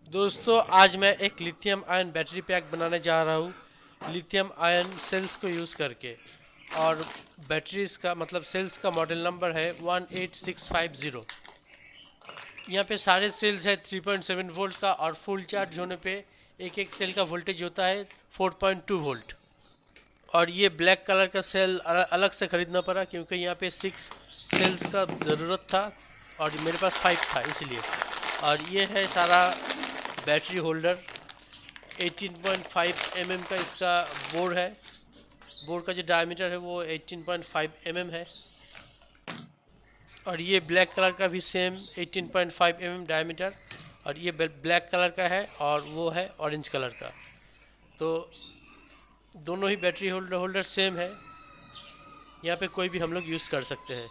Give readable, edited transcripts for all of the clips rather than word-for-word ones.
दोस्तों आज मैं एक लिथियम आयन बैटरी पैक बनाने जा रहा हूँ लिथियम आयन सेल्स को यूज़ करके। और बैटरीज का मतलब सेल्स का मॉडल नंबर है 18650। यहाँ पे सारे सेल्स है 3.7 वोल्ट का, और फुल चार्ज होने पे एक एक सेल का वोल्टेज होता है 4.2 वोल्ट। और ये ब्लैक कलर का सेल अलग से ख़रीदना पड़ा क्योंकि यहाँ पे 6 सेल्स का ज़रूरत था और मेरे पास 5 था इसलिए। और ये है सारा बैटरी होल्डर। 18.5 mm का इसका बोर्ड है। बोर्ड का जो डायमीटर है वो 18.5 mm है। और ये ब्लैक कलर का भी सेम 18.5 mm डायमीटर। और ये ब्लैक कलर का है और वो है ऑरेंज कलर का। तो दोनों ही बैटरी होल्डर सेम है। यहाँ पे कोई भी हम लोग यूज़ कर सकते हैं।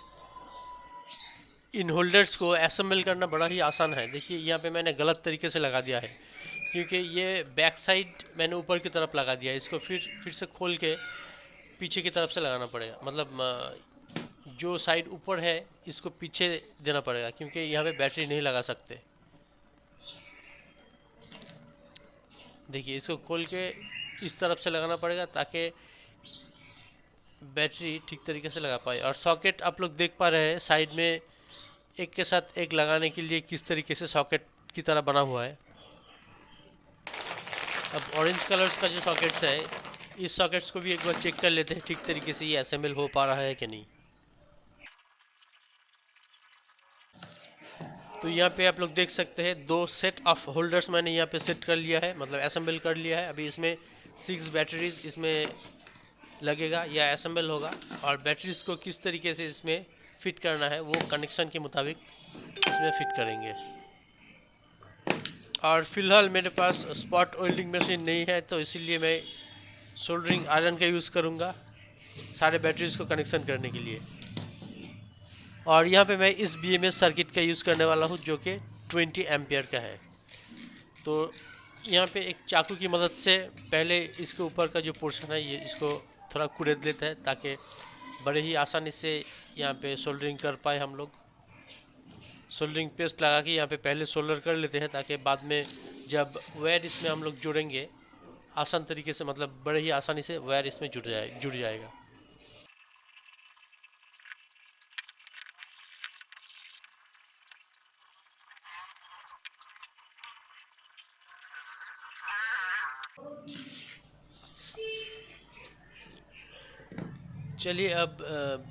इन होल्डर्स को असेंबल करना बड़ा ही आसान है। देखिए यहाँ पे मैंने गलत तरीके से लगा दिया है क्योंकि ये बैक साइड मैंने ऊपर की तरफ लगा दिया है। इसको फिर से खोल के पीछे की तरफ से लगाना पड़ेगा। मतलब जो साइड ऊपर है इसको पीछे देना पड़ेगा क्योंकि यहाँ पे बैटरी नहीं लगा सकते। देखिए इसको खोल के इस तरफ से लगाना पड़ेगा ताकि बैटरी ठीक तरीके से लगा पाए। और सॉकेट आप लोग देख पा रहे हैं साइड में एक के साथ एक लगाने के लिए किस तरीके से सॉकेट की तरह बना हुआ है। अब ऑरेंज कलर्स का जो सॉकेट्स है, इस सॉकेट्स को भी एक बार चेक कर लेते हैं ठीक तरीके से ये असेंबल हो पा रहा है कि नहीं। तो यहाँ पे आप लोग देख सकते हैं 2 सेट ऑफ होल्डर्स मैंने यहाँ पे सेट कर लिया है, मतलब असेंबल कर लिया है। अभी इसमें 6 बैटरीज इसमें लगेगा या असेंबल होगा। और बैटरीज को किस तरीके से इसमें फिट करना है वो कनेक्शन के मुताबिक इसमें फिट करेंगे। और फिलहाल मेरे पास स्पॉट वेल्डिंग मशीन नहीं है तो इसीलिए मैं सोल्डरिंग आयरन का यूज़ करूँगा सारे बैटरीज को कनेक्शन करने के लिए। और यहाँ पे मैं इस BMS सर्किट का यूज़ करने वाला हूँ जो कि 20 एम्पियर का है। तो यहाँ पे एक चाकू की मदद से पहले इसके ऊपर का जो पोर्शन है ये इसको थोड़ा कुरेद लेते हैं ताकि बड़े ही आसानी से यहाँ पे सोल्डरिंग कर पाए हम लोग। सोल्डरिंग पेस्ट लगा के यहाँ पे पहले सोल्डर कर लेते हैं ताकि बाद में जब वायर इसमें हम लोग जोड़ेंगे आसान तरीके से, मतलब बड़े ही आसानी से वायर इसमें जुड़ जाएगा। चलिए अब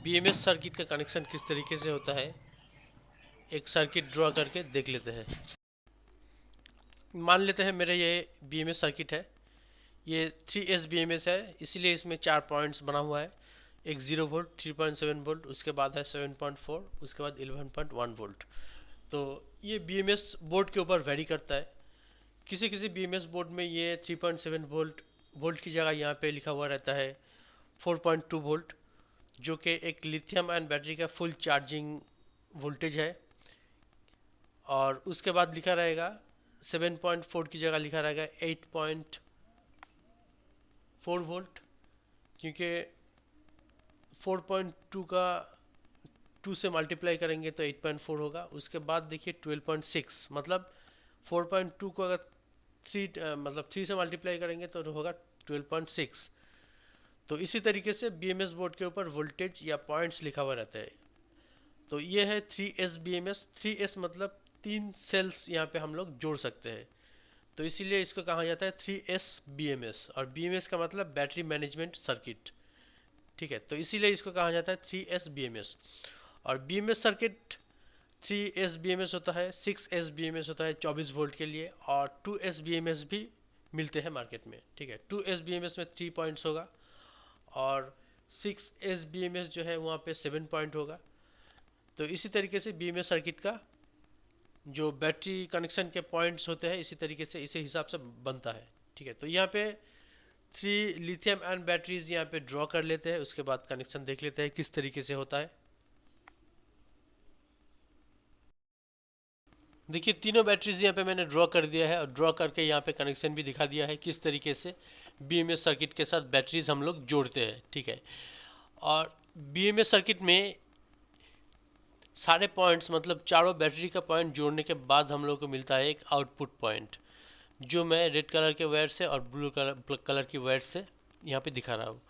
BMS सर्किट का कनेक्शन किस तरीके से होता है एक सर्किट ड्रॉ करके देख लेते हैं। मान लेते हैं मेरे ये BMS सर्किट है। ये 3S BMS है, इसीलिए इसमें 4 पॉइंट्स बना हुआ है। एक 0 वोल्ट, 3.7 वोल्ट, उसके बाद है 7.4, उसके बाद 11.1 वोल्ट। तो ये BMS बोर्ड के ऊपर वेरी करता है। किसी किसी BMS बोर्ड में ये 3.7 वोल्ट की जगह यहाँ पे लिखा हुआ रहता है 4.2 वोल्ट, जो कि एक लिथियम आयन बैटरी का फुल चार्जिंग वोल्टेज है। और उसके बाद लिखा रहेगा 7.4 की जगह लिखा रहेगा 8.4 वोल्ट, क्योंकि 4.2 का 2 से मल्टीप्लाई करेंगे तो 8.4 होगा। उसके बाद देखिए 12.6, मतलब 4.2 को अगर 3 से मल्टीप्लाई करेंगे तो होगा 12.6। तो इसी तरीके से BMS बोर्ड के ऊपर वोल्टेज या पॉइंट्स लिखा हुआ रहता है। तो ये है 3S BMS। 3S मतलब 3 सेल्स यहाँ पे हम लोग जोड़ सकते हैं, तो इसीलिए इसको कहा जाता है 3S BMS। और BMS का मतलब बैटरी मैनेजमेंट सर्किट, ठीक है। तो इसीलिए इसको कहा जाता है 3S BMS। और BMS सर्किट 3S BMS होता है, 6S BMS होता है 24 वोल्ट के लिए, और 2S BMS भी मिलते हैं मार्केट में, ठीक है। 2S BMS में 3 पॉइंट्स होगा और 6S BMS जो है वहाँ पे 7 पॉइंट होगा। तो इसी तरीके से BMS सर्किट का जो बैटरी कनेक्शन के पॉइंट्स होते हैं इसी तरीके से इसी हिसाब से बनता है, ठीक है। तो यहाँ पे 3 लिथियम आयन बैटरीज यहाँ पे ड्रॉ कर लेते हैं, उसके बाद कनेक्शन देख लेते हैं किस तरीके से होता है। देखिए तीनों बैटरीज यहाँ पे मैंने ड्रॉ कर दिया है और ड्रॉ करके यहाँ पे कनेक्शन भी दिखा दिया है किस तरीके से BMS सर्किट के साथ बैटरीज हम लोग जोड़ते हैं, ठीक है। और BMS सर्किट में सारे पॉइंट्स मतलब चारों बैटरी का पॉइंट जोड़ने के बाद हम लोग को मिलता है एक आउटपुट पॉइंट। जो मैं रेड कलर के वायर से और ब्लू कलर की वायर से यहाँ पे दिखा रहा हूँ।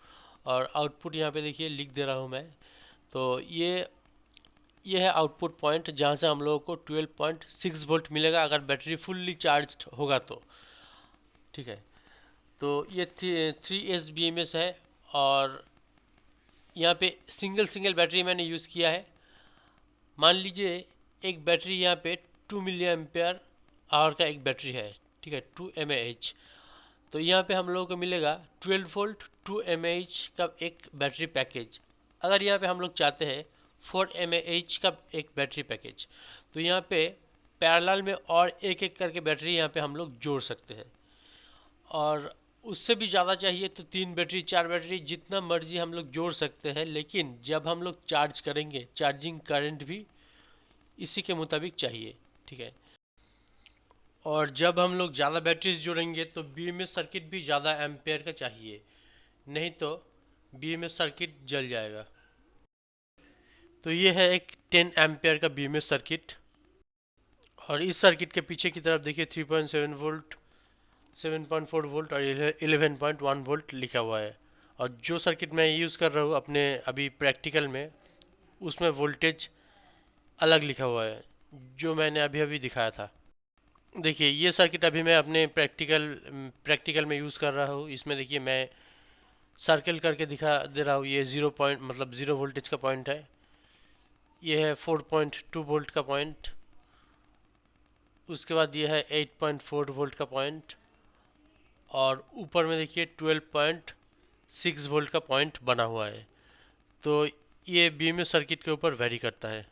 और आउटपुट यहाँ पे देखिए लिख दे रहा हूँ मैं। तो ये है आउटपुट पॉइंट जहाँ से हम लोगों को 12.6 वोल्ट मिलेगा अगर बैटरी फुल्ली चार्ज होगा तो। ठीक है, तो ये 3S BMS है। और यहाँ पे सिंगल सिंगल बैटरी मैंने यूज़ किया है। मान लीजिए एक बैटरी यहाँ पे 2 mAh का एक बैटरी है। ठीक है, 2 mAh। तो यहाँ पे हम लोगों को मिलेगा 12 वोल्ट 2 mAh का एक बैटरी पैकेज। अगर यहाँ पे हम लोग चाहते हैं 4 mAh का एक बैटरी पैकेज, तो यहाँ पे पैरेलल में और एक एक करके बैटरी यहाँ पे हम लोग जोड़ सकते हैं। और उससे भी ज़्यादा चाहिए तो 3 बैटरी 4 बैटरी जितना मर्जी हम लोग जोड़ सकते हैं, लेकिन जब हम लोग चार्ज करेंगे चार्जिंग करंट भी इसी के मुताबिक चाहिए। ठीक है, और जब हम लोग ज़्यादा बैटरीज जोड़ेंगे तो BMS सर्किट भी ज़्यादा एम्पेयर का चाहिए, नहीं तो BMS सर्किट जल जाएगा। तो ये है एक 10 एम्पेयर का BMS सर्किट। और इस सर्किट के पीछे की तरफ देखिए 3.7 वोल्ट 7.4 वोल्ट और 11.1 वोल्ट लिखा हुआ है। और जो सर्किट मैं यूज़ कर रहा हूँ अपने अभी प्रैक्टिकल में, उसमें वोल्टेज अलग लिखा हुआ है जो मैंने अभी अभी दिखाया था। देखिए ये सर्किट अभी मैं अपने प्रैक्टिकल में यूज़ कर रहा हूँ। इसमें देखिए मैं सर्कल करके दिखा दे रहा हूँ। ये 0 पॉइंट मतलब 0 वोल्टेज का पॉइंट है। ये है 4.2 वोल्ट का पॉइंट। उसके बाद ये है 8.4 वोल्ट का पॉइंट। और ऊपर में देखिए 12.6 वोल्ट का पॉइंट बना हुआ है। तो ये BMS सर्किट के ऊपर वेरी करता है।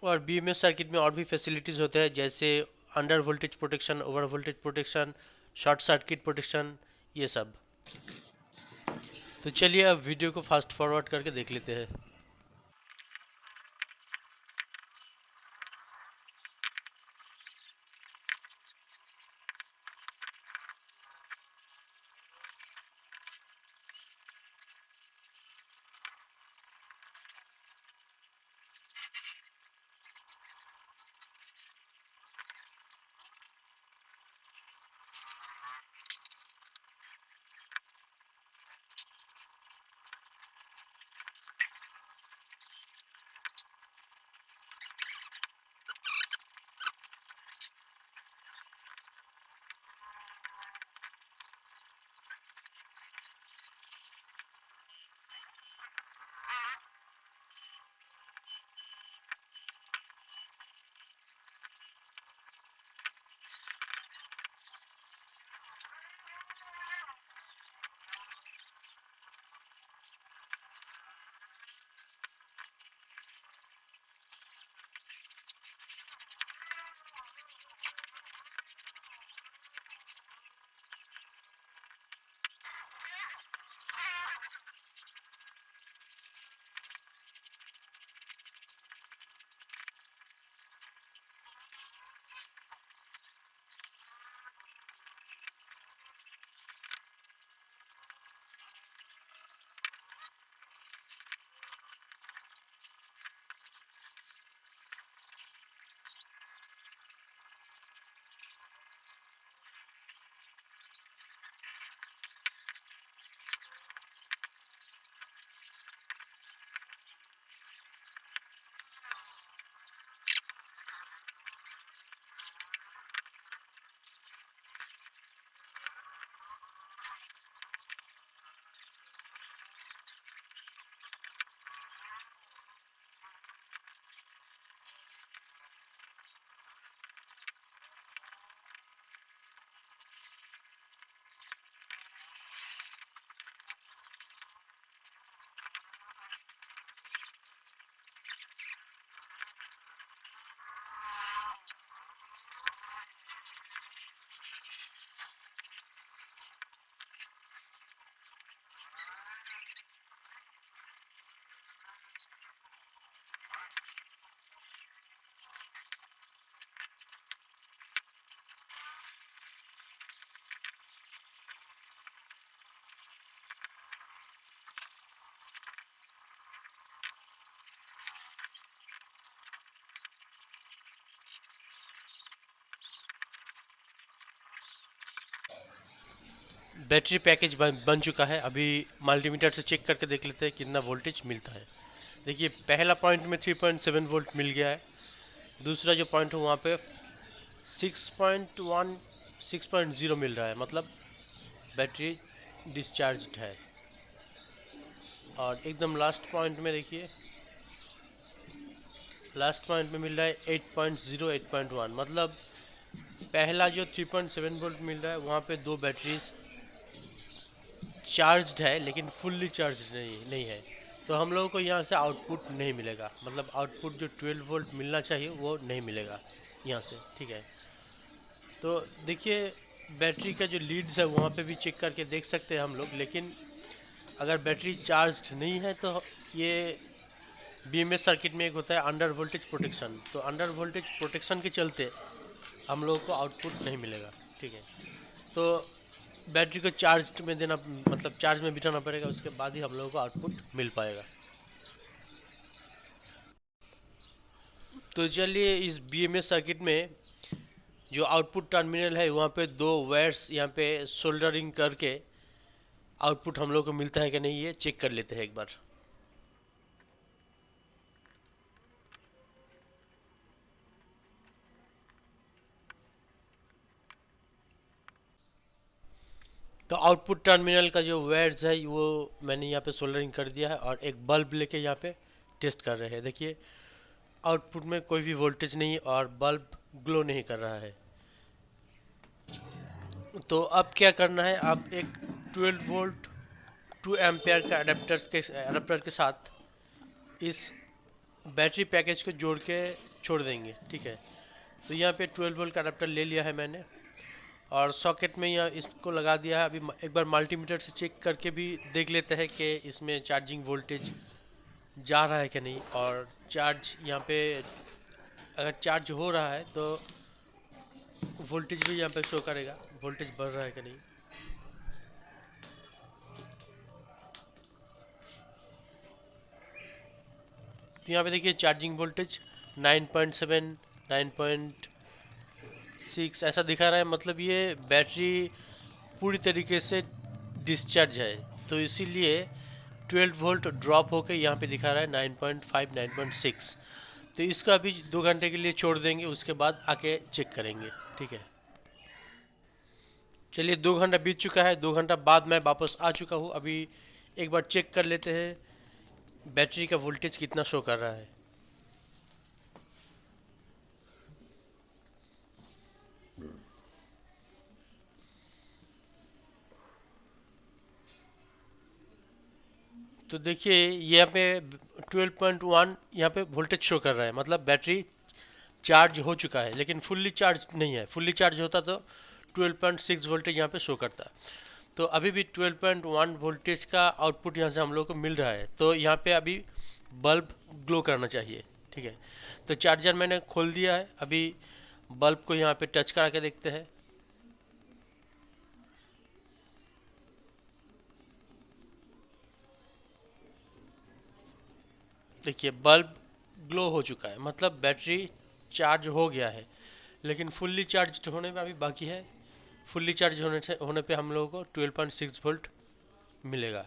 और BMS सर्किट में और भी फैसिलिटीज़ होते हैं, जैसे under voltage protection, over voltage protection, short circuit protection, ये सब। तो चलिए अब वीडियो को फास्ट फॉरवर्ड करके देख लेते हैं। बैटरी पैकेज बन चुका है। अभी मल्टीमीटर से चेक करके देख लेते हैं कितना वोल्टेज मिलता है। देखिए पहला पॉइंट में 3.7 वोल्ट मिल गया है। दूसरा जो पॉइंट है वहाँ पे 6.1 6.0 मिल रहा है, मतलब बैटरी डिस्चार्ज्ड है। और एकदम लास्ट पॉइंट में देखिए, लास्ट पॉइंट में मिल रहा है 8.0 8.1, मतलब पहला जो 3.7 वोल्ट मिल रहा है वहाँ पे दो बैटरीज चार्ज्ड है लेकिन फुल्ली चार्ज्ड नहीं है। तो हम लोगों को यहाँ से आउटपुट नहीं मिलेगा, मतलब आउटपुट जो 12 वोल्ट मिलना चाहिए वो नहीं मिलेगा यहाँ से, ठीक है। तो देखिए बैटरी का जो लीड्स है वहाँ पे भी चेक करके देख सकते हैं हम लोग, लेकिन अगर बैटरी चार्ज्ड नहीं है तो ये बीएमएस सर्किट में एक होता है अंडर वोल्टेज प्रोटेक्शन। तो अंडर वोल्टेज प्रोटेक्शन के चलते हम लोगों को आउटपुट नहीं मिलेगा, ठीक है। तो बैटरी को चार्ज में देना, मतलब चार्ज में बिठाना पड़ेगा, उसके बाद ही हम लोगों को आउटपुट मिल पाएगा। तो चलिए इस बीएमएस सर्किट में जो आउटपुट टर्मिनल है वहाँ पे दो वायर्स यहाँ पे सोल्डरिंग करके आउटपुट हम लोग को मिलता है कि नहीं ये चेक कर लेते हैं एक बार। तो आउटपुट टर्मिनल का जो वायर्स है वो मैंने यहाँ पे सोल्डरिंग कर दिया है और एक बल्ब लेके यहाँ पे टेस्ट कर रहे हैं। देखिए आउटपुट में कोई भी वोल्टेज नहीं और बल्ब ग्लो नहीं कर रहा है। तो अब क्या करना है, आप एक 12 वोल्ट 2 एम्पेयर का अडेप्टर के साथ इस बैटरी पैकेज को जोड़ के छोड़ देंगे, ठीक है। तो यहाँ पे 12 वोल्ट का अडेप्टर ले लिया है मैंने और सॉकेट में यहाँ इसको लगा दिया है। अभी एक बार मल्टीमीटर से चेक करके भी देख लेते हैं कि इसमें चार्जिंग वोल्टेज जा रहा है कि नहीं। और चार्ज यहाँ पे अगर चार्ज हो रहा है तो वोल्टेज भी यहाँ पे शो करेगा, वोल्टेज बढ़ रहा है कि नहीं। तो यहाँ पे देखिए चार्जिंग वोल्टेज 9.7 9.6 ऐसा दिखा रहा है, मतलब ये बैटरी पूरी तरीके से डिस्चार्ज है। तो इसीलिए 12 वोल्ट ड्रॉप होकर यहाँ पे दिखा रहा है 9.5 9.6। तो इसको अभी 2 घंटे के लिए छोड़ देंगे, उसके बाद आके चेक करेंगे, ठीक है। चलिए 2 घंटा बीत चुका है, 2 घंटा बाद मैं वापस आ चुका हूँ। अभी एक बार चेक कर लेते हैं बैटरी का वोल्टेज कितना शो कर रहा है। तो देखिए यहाँ पे 12.1 यहाँ पे वोल्टेज शो कर रहा है, मतलब बैटरी चार्ज हो चुका है लेकिन फुल्ली चार्ज नहीं है। फुल्ली चार्ज होता तो 12.6 वोल्टेज यहाँ पे शो करता। तो अभी भी 12.1 वोल्टेज का आउटपुट यहाँ से हम लोग को मिल रहा है। तो यहाँ पे अभी बल्ब ग्लो करना चाहिए, ठीक है। तो चार्जर मैंने खोल दिया है, अभी बल्ब को यहाँ पे टच करा के देखते हैं। देखिए बल्ब ग्लो हो चुका है, मतलब बैटरी चार्ज हो गया है, लेकिन फुल्ली चार्ज होने में अभी बाकी है। फुल्ली चार्ज होने पे हम लोगों को 12.6 वोल्ट मिलेगा।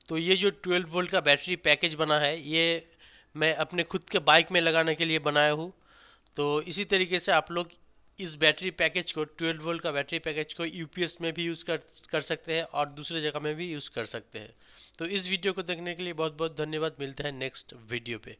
तो ये जो 12 वोल्ट का बैटरी पैकेज बना है ये मैं अपने खुद के बाइक में लगाने के लिए बनाया हूँ। तो इसी तरीके से आप लोग इस बैटरी पैकेज को 12 वोल्ट का बैटरी पैकेज को यूपीएस में भी यूज़ कर सकते हैं और दूसरे जगह में भी यूज़ कर सकते हैं। तो इस वीडियो को देखने के लिए बहुत बहुत धन्यवाद। मिलते हैं नेक्स्ट वीडियो पे।